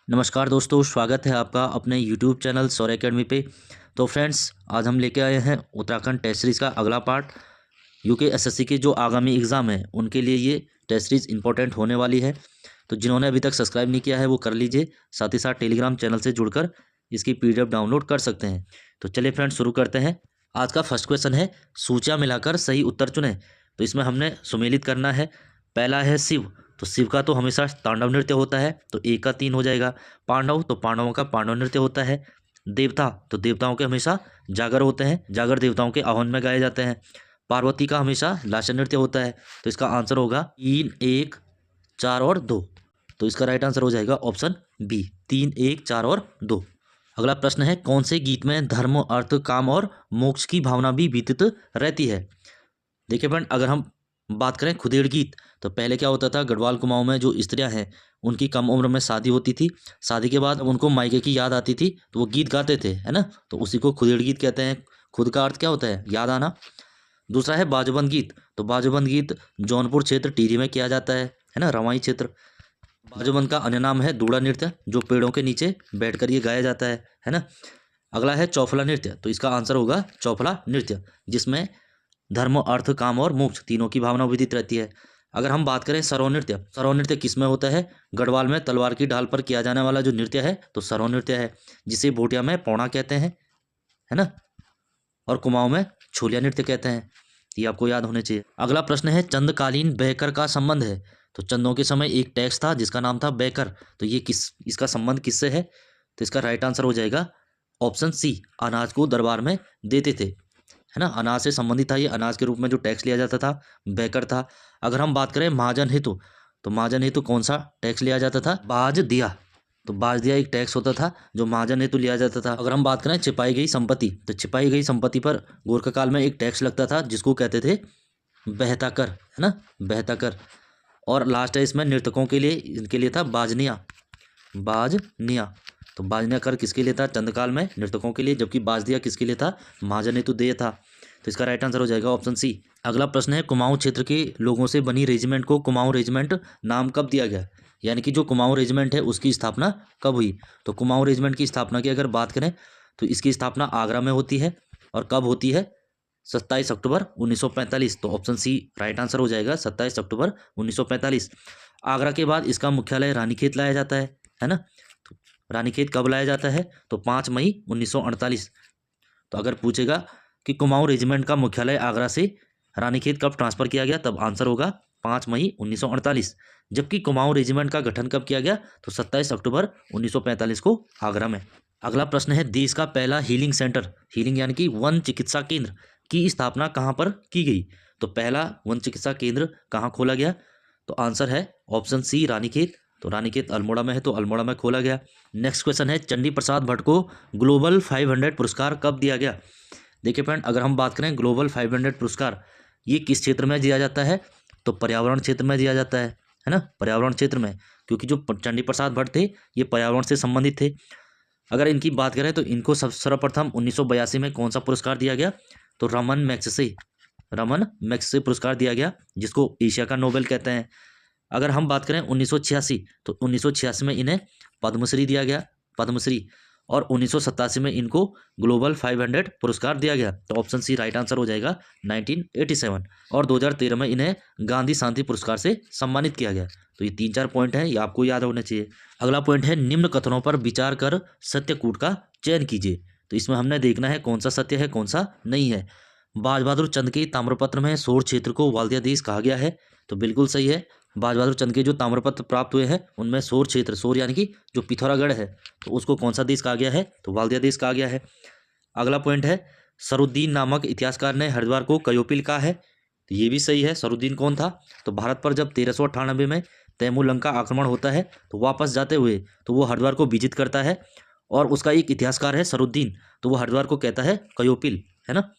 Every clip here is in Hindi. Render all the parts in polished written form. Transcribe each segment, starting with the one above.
नमस्कार दोस्तों, स्वागत है आपका अपने यूट्यूब चैनल सौर एकेडमी पे। तो फ्रेंड्स, आज हम लेके आए हैं उत्तराखंड टेस्ट सीरीज़ का अगला पार्ट। यूके एसएससी के जो आगामी एग्ज़ाम है उनके लिए ये टेस्ट सीरीज़ इंपॉर्टेंट होने वाली है। तो जिन्होंने अभी तक सब्सक्राइब नहीं किया है वो कर लीजिए, साथ ही साथ टेलीग्राम चैनल से जुड़कर इसकी पीडीएफ डाउनलोड कर सकते हैं। तो चलिए फ्रेंड्स, शुरू करते हैं। आज का फर्स्ट क्वेश्चन है, सूचियाँ मिलाकर सही उत्तर चुनें। तो इसमें हमने सुमेलित करना है। पहला है शिव, तो शिव का तो हमेशा तांडव नृत्य होता है, तो एक का 3 हो जाएगा। पांडव, तो पांडवों का पांडव नृत्य होता है। देवता, तो देवताओं के हमेशा जागर होते हैं, जागर देवताओं के आह्वान में गाए जाते हैं। पार्वती का हमेशा लास्य नृत्य होता है, तो इसका आंसर होगा 3, 1, 4 और 2। तो इसका राइट आंसर हो जाएगा ऑप्शन बी, 3, 1, 4 और 2। अगला प्रश्न है, कौन से गीत में धर्म, अर्थ, काम और मोक्ष की भावना भी व्यतीत रहती है। देखिए फ्रेंड, अगर हम बात करें खुदेड़ गीत, तो पहले क्या होता था, गढ़वाल कुमाऊं में जो स्त्रियां हैं उनकी कम उम्र में शादी होती थी। शादी के बाद अब उनको मायके की याद आती थी तो वो गीत गाते थे, है ना। तो उसी को खुदेड़ गीत कहते हैं। खुद का अर्थ क्या होता है, याद आना। दूसरा है बाजूबंद गीत, तो बाजूबंद गीत जौनपुर क्षेत्र टिहरी में किया जाता है ना, रवाई क्षेत्र। बाजूबंद का अन्य नाम है दूड़ा नृत्य, जो पेड़ों के नीचे बैठकर ये गाया जाता है ना। अगला है चौफला नृत्य, तो इसका आंसर होगा चौफला नृत्य, जिसमें धर्म, अर्थ, काम और मोक्ष तीनों की भावना विदित रहती है। अगर हम बात करें सरव नृत्य किस में होता है, गढ़वाल में तलवार की ढाल पर किया जाने वाला जो नृत्य है तो सरव नृत्य है, जिसे भोटिया में पौड़ा कहते हैं, है ना। और कुमाऊं में छोलिया नृत्य कहते हैं। ये आपको याद होने चाहिए। अगला प्रश्न है, चंदकालीन बहकर का संबंध है। तो चंदों के समय एक टैक्स था जिसका नाम था बहकर, तो ये इसका संबंध किससे है। तो इसका राइट आंसर हो जाएगा ऑप्शन सी, अनाज को दरबार में देते थे, है ना। अनाज से संबंधित था ये, अनाज के रूप में जो टैक्स लिया जाता था बहकर था। अगर हम बात करें महाजन हेतु, तो महाजन हेतु कौन सा टैक्स लिया जाता था, बाज दिया। तो बाज दिया एक टैक्स होता था जो महाजन हेतु लिया जाता था। अगर हम बात करें छिपाई गई संपत्ति, तो छिपाई गई संपत्ति पर गोरखा काल में एक टैक्स लगता था जिसको कहते थे बहता कर, है ना, बहता कर। और लास्ट है इसमें नर्तकों के लिए, इनके लिए था बाजनिया, बाजनिया। तो बाजनिया कर किसके लिए था, चंद्रकाल में नर्तकों के लिए, जबकि बाजदिया किसके लिए था, महाजन हेतु देय था। तो इसका राइट आंसर हो जाएगा ऑप्शन सी। अगला प्रश्न है, कुमाऊं क्षेत्र के लोगों से बनी रेजिमेंट को कुमाऊं रेजिमेंट नाम कब दिया गया। यानी कि जो कुमाऊं रेजिमेंट है उसकी स्थापना कब हुई। तो कुमाऊं रेजिमेंट की स्थापना की अगर बात करें तो इसकी स्थापना आगरा में होती है। और कब होती है, 27 अक्टूबर 1945। तो ऑप्शन सी राइट आंसर हो जाएगा, 27 अक्टूबर 1945। आगरा के बाद इसका मुख्यालय रानीखेत लाया जाता है ना। तो रानीखेत कब लाया जाता है, तो 5 मई 1948। तो अगर पूछेगा कि कुमाऊं रेजिमेंट का मुख्यालय आगरा से रानीखेत कब ट्रांसफर किया गया, तब आंसर होगा 5 मई 1948। जबकि कुमाऊं रेजिमेंट का गठन कब किया गया, तो 27 अक्टूबर 1945 को आगरा में। अगला प्रश्न है, देश का पहला हीलिंग सेंटर, हीलिंग यानी कि वन चिकित्सा केंद्र की स्थापना कहाँ पर की गई। तो पहला वन चिकित्सा केंद्र कहाँ खोला गया, तो आंसर है ऑप्शन सी, रानीखेत। तो रानीखेत अल्मोड़ा में है, तो अल्मोड़ा में खोला गया। नेक्स्ट क्वेश्चन है, चंडी प्रसाद भट्ट को ग्लोबल 500 पुरस्कार कब दिया गया। देखिए फ्रेंड, अगर हम बात करें ग्लोबल 500 पुरस्कार, ये किस क्षेत्र में दिया जाता है, तो पर्यावरण क्षेत्र में दिया जाता है ना, पर्यावरण क्षेत्र में। क्योंकि जो चंडी प्रसाद भट्ट थे ये पर्यावरण से संबंधित थे। अगर इनकी बात करें तो इनको सर्वप्रथम 1982 में कौन सा पुरस्कार दिया गया, तो रमन मैग्सेसे पुरस्कार दिया गया, जिसको एशिया का नोबेल कहते हैं। अगर हम बात करें 1986, तो 1986 में इन्हें पद्मश्री दिया गया, पद्मश्री। और 1987 में इनको ग्लोबल 500 पुरस्कार दिया गया। तो ऑप्शन सी राइट आंसर हो जाएगा 1987। और 2013 में इन्हें गांधी शांति पुरस्कार से सम्मानित किया गया। तो ये 3-4 पॉइंट हैं, ये आपको याद होने चाहिए। अगला पॉइंट है, निम्न कथनों पर विचार कर सत्यकूट का चयन कीजिए। तो इसमें हमने देखना है कौन सा सत्य है कौन सा नहीं है। बाज बहादुर चंद के ताम्रपत्र में सोर क्षेत्र को वाल्दिया देश कहा गया है, तो बिल्कुल सही है। बाज बहादुर चंद के जो ताम्रपत्र प्राप्त हुए हैं उनमें सोर क्षेत्र, सोर यानी कि जो पिथौरागढ़ है, तो उसको कौन सा देश कहा गया है, तो वाल्दिया देश कहा गया है। अगला पॉइंट है, सरुद्दीन नामक इतिहासकार ने हरिद्वार को कयोपिल कहा है, तो ये भी सही है। सरुद्दीन कौन था, तो भारत पर जब 1398 में तैमूर का आक्रमण होता है तो वापस जाते हुए तो वो हरिद्वार को विजित करता है, और उसका एक इतिहासकार है सरुद्दीन, तो वो हरिद्वार को कहता है कयोपिल, है ना।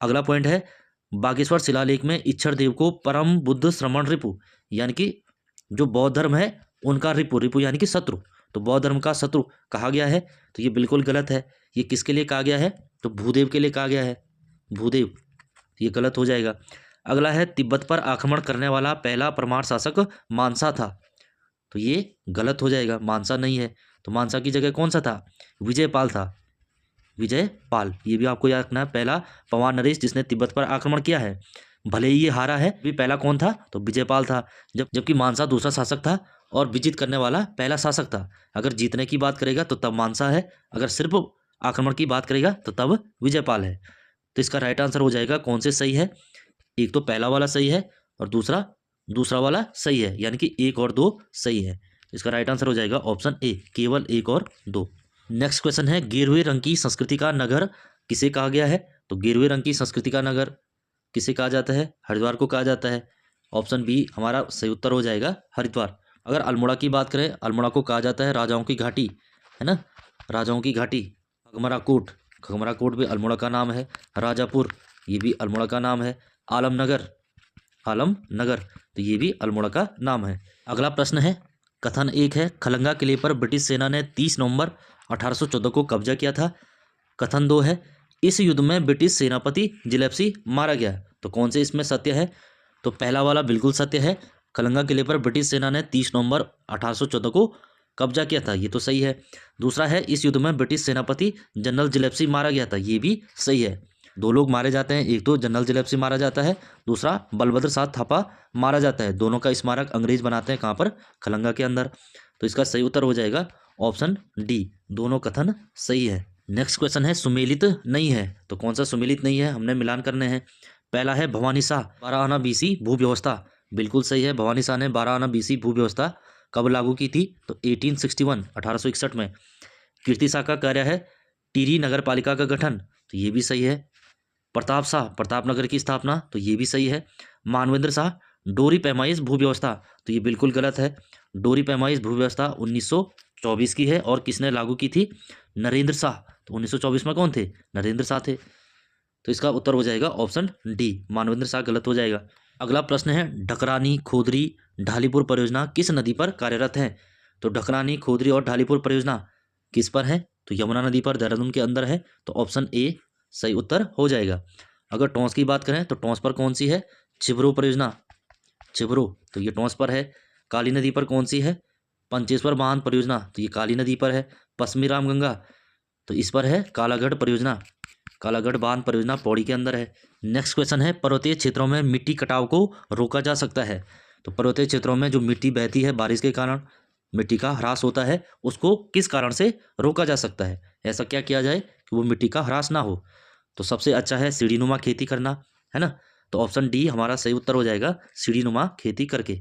अगला पॉइंट है, बागेश्वर शिलालेख में इच्छर देव को परम बुद्ध श्रमण रिपु, यानी कि जो बौद्ध धर्म है उनका रिपु, रिपु यानी कि शत्रु, तो बौद्ध धर्म का शत्रु कहा गया है। तो ये बिल्कुल गलत है। ये किसके लिए कहा गया है, तो भूदेव के लिए कहा गया है, भूदेव। ये गलत हो जाएगा। अगला है, तिब्बत पर आक्रमण करने वाला पहला परमार शासक मानसा था। तो ये गलत हो जाएगा, मानसा नहीं है। तो मानसा की जगह कौन सा था, विजयपाल था, विजयपाल। ये भी आपको याद रखना है। पहला पवार नरेश जिसने तिब्बत पर आक्रमण किया है, भले ही ये हारा है, भी पहला कौन था, तो विजयपाल था। जबकि मानसा दूसरा शासक था और विजित करने वाला पहला शासक था। अगर जीतने की बात करेगा तो तब मानसा है, अगर सिर्फ आक्रमण की बात करेगा तो तब विजयपाल है। तो इसका राइट आंसर हो जाएगा, कौन से सही है, एक तो पहला वाला सही है और दूसरा वाला सही है, यानी कि 1 और 2 सही है। इसका राइट आंसर हो जाएगा ऑप्शन ए, केवल 1 और 2। नेक्स्ट क्वेश्चन है, गेरुए रंग की संस्कृति का नगर किसे कहा गया है। तो गेरुए रंग की संस्कृति का नगर किसे कहा जाता है, हरिद्वार को कहा जाता है। ऑप्शन बी हमारा सही उत्तर हो जाएगा, हरिद्वार। अगर अल्मोड़ा की बात करें, अल्मोड़ा को कहा जाता है राजाओं की घाटी, है ना, राजाओं की घाटी। खगमराकोट, खगमराकोट भी अल्मोड़ा का नाम है। राजापुर, ये भी अल्मोड़ा का नाम है। आलमनगर, आलमनगर, तो ये भी अल्मोड़ा का नाम है। अगला प्रश्न है, कथन 1 है, खलंगा किले पर ब्रिटिश सेना ने 30 नवंबर 1814 को कब्जा किया था। कथन 2 है, इस युद्ध में ब्रिटिश सेनापति जिलेप्सी मारा गया। तो कौन से इसमें सत्य है, तो पहला वाला बिल्कुल सत्य है, खलंगा किले पर ब्रिटिश सेना ने 30 नवंबर 1814 को कब्जा किया था, ये तो सही है। दूसरा है, इस युद्ध में ब्रिटिश सेनापति जनरल जिलेप्सी मारा गया था, ये भी सही है। 2 लोग मारे जाते हैं, एक तो जनरल जिलेप्सी मारा जाता है, दूसरा बलभद्र शाह थापा मारा जाता है। दोनों का स्मारक अंग्रेज बनाते हैं, कहाँ पर, खलंगा के अंदर। तो इसका सही उत्तर हो जाएगा ऑप्शन डी, दोनों कथन सही है। नेक्स्ट क्वेश्चन है, सुमेलित नहीं है। तो कौन सा सुमेलित नहीं है, हमने मिलान करने हैं। पहला है, भवानी शाह 12 आना बीसी भू व्यवस्था, बिल्कुल सही है। भवानी शाह ने 12 आना बीसी भू व्यवस्था कब लागू की थी, तो 1861 में। कीर्ति शाह का कार्य है टिहरी नगर पालिका का गठन, तो ये भी सही है। प्रताप शाह प्रतापनगर की स्थापना, तो ये भी सही है। मानवेंद्र शाह डोरी पैमाइश भू व्यवस्था, तो ये बिल्कुल गलत है। डोरी पैमाइश भू व्यवस्था 1924 की है और किसने लागू की थी, नरेंद्र शाह। तो 1924 में कौन थे, नरेंद्र शाह थे। तो इसका उत्तर हो जाएगा ऑप्शन डी, मानवेंद्र शाह गलत हो जाएगा। अगला प्रश्न है, ढकरानी खोदरी ढालीपुर परियोजना किस नदी पर कार्यरत है। तो ढकरानी खोदरी और ढालीपुर परियोजना किस पर है, तो यमुना नदी पर, देहरादून के अंदर है। तो ऑप्शन ए सही उत्तर हो जाएगा। अगर टॉस की बात करें तो टॉस पर कौन सी है, छिबरो परियोजना, छिबरो, तो ये टॉस पर है। काली नदी पर कौन सी है, पंचेश्वर बांध परियोजना, तो ये काली नदी पर है। पश्चिमी रामगंगा, तो इस पर है कालागढ़ परियोजना, कालागढ़ बांध परियोजना पौड़ी के अंदर है। नेक्स्ट क्वेश्चन है, पर्वतीय क्षेत्रों में मिट्टी कटाव को रोका जा सकता है। तो पर्वतीय क्षेत्रों में जो मिट्टी बहती है बारिश के कारण, मिट्टी का ह्रास होता है, उसको किस कारण से रोका जा सकता है, ऐसा क्या किया जाए कि वो मिट्टी का ह्रास ना हो। तो सबसे अच्छा है सीढ़ीनुमा खेती करना, है ना। तो ऑप्शन डी हमारा सही उत्तर हो जाएगा, सीढ़ीनुमा खेती करके।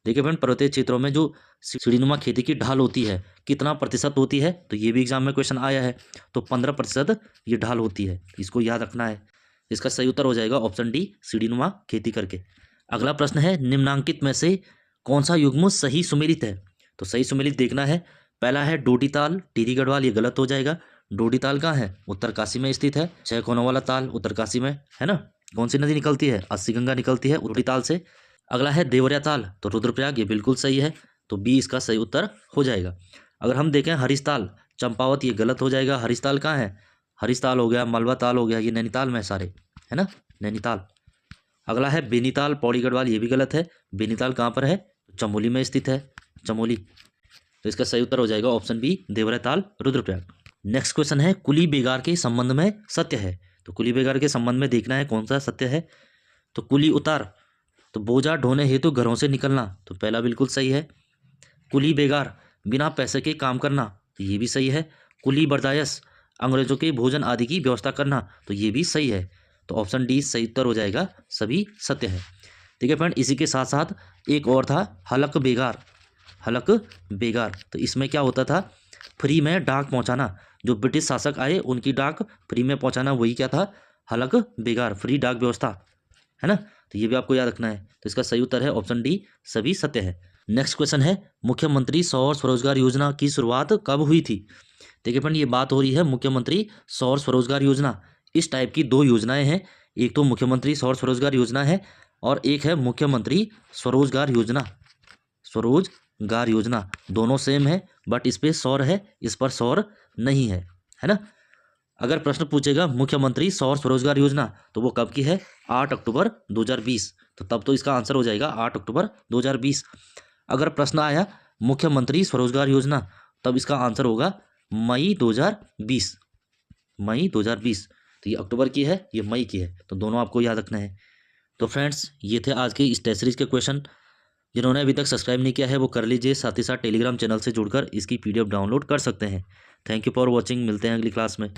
देखिए फ्रेंड, पर्वतीय क्षेत्रों में जो सीढ़ीनुमा खेती की ढाल होती है कितना प्रतिशत होती है, तो ये भी एग्जाम में क्वेश्चन आया है। तो 15% ये ढाल होती है, इसको याद रखना है। इसका सही उत्तर हो जाएगा ऑप्शन डी, सीढ़ीनुमा खेती करके। अगला प्रश्न है, निम्नांकित में से कौन सा युग्म सही सुमेलित है। तो सही सुमेलित देखना है। पहला है डोडी ताल टिहरी गढ़वाल, ये गलत हो जाएगा। डोडी ताल कहाँ है, उत्तरकाशी में स्थित है। 6 कोनों वाला ताल उत्तरकाशी में है ना। कौन सी नदी निकलती है, अस्सी गंगा निकलती है डोडी ताल से। अगला है देवरिया ताल, तो रुद्रप्रयाग, ये बिल्कुल सही है। तो बी इसका सही उत्तर हो जाएगा। अगर हम देखें हरीशताल चंपावत, ये गलत हो जाएगा। हरीशताल कहाँ है, हरीशताल हो गया, मलबा ताल हो गया, ये नैनीताल में सारे, है ना, नैनीताल। अगला है बेनीताल पौड़ी गढ़वाल, ये भी गलत है। बेनीताल कहाँ पर है, चमोली में स्थित है, चमोली। तो इसका सही उत्तर हो जाएगा ऑप्शन बी, देवरिया ताल रुद्रप्रयाग। नेक्स्ट क्वेश्चन है, कुली बेगार के संबंध में सत्य है। तो कुली बेगार के संबंध में देखना है कौन सा सत्य है। तो कुली उतार, तो बोझा ढोने हेतु घरों से निकलना, तो पहला बिल्कुल सही है। कुली बेगार, बिना पैसे के काम करना, तो ये भी सही है। कुली बर्दायश, अंग्रेजों के भोजन आदि की व्यवस्था करना, तो ये भी सही है। तो ऑप्शन डी सही उत्तर हो जाएगा, सभी सत्य है। ठीक है फ्रेंड, इसी के साथ साथ एक और था हलक बेगार, हलक बेगार। तो इसमें क्या होता था, फ्री में डाक पहुंचाना, जो ब्रिटिश शासक आए उनकी डाक फ्री में पहुंचाना, वही क्या था, हलक बेगार, फ्री डाक व्यवस्था, है ना। तो ये भी आपको याद रखना है। तो इसका सही उत्तर है ऑप्शन डी, सभी सत्य है। नेक्स्ट क्वेश्चन है, मुख्यमंत्री सौर स्वरोजगार योजना की शुरुआत कब हुई थी। देखिए फ्रेंड, ये बात हो रही है मुख्यमंत्री सौर स्वरोजगार योजना। इस टाइप की 2 योजनाएं हैं, एक तो मुख्यमंत्री सौर स्वरोजगार योजना है और एक है मुख्यमंत्री स्वरोजगार योजना, स्वरोजगार योजना। दोनों सेम है, बट इस पे सौर है, इस पर सौर नहीं है, है ना। अगर प्रश्न पूछेगा मुख्यमंत्री सौर स्वरोजगार योजना, तो वो कब की है, 8 अक्टूबर 2020। तो तब तो इसका आंसर हो जाएगा 8 अक्टूबर 2020। अगर प्रश्न आया मुख्यमंत्री स्वरोजगार योजना, तब इसका आंसर होगा मई 2020। मई 2020। तो ये अक्टूबर की है, ये मई की है, तो दोनों आपको याद रखना है। तो फ्रेंड्स, ये थे आज के इस टेस्ट सीरीज के क्वेश्चन। जिन्होंने अभी तक सब्सक्राइब नहीं किया है वो कर लीजिए, साथ ही साथ टेलीग्राम चैनल से जुड़कर इसकी PDF डाउनलोड कर सकते हैं। Thank you for watching. मिलते हैं अगली क्लास में।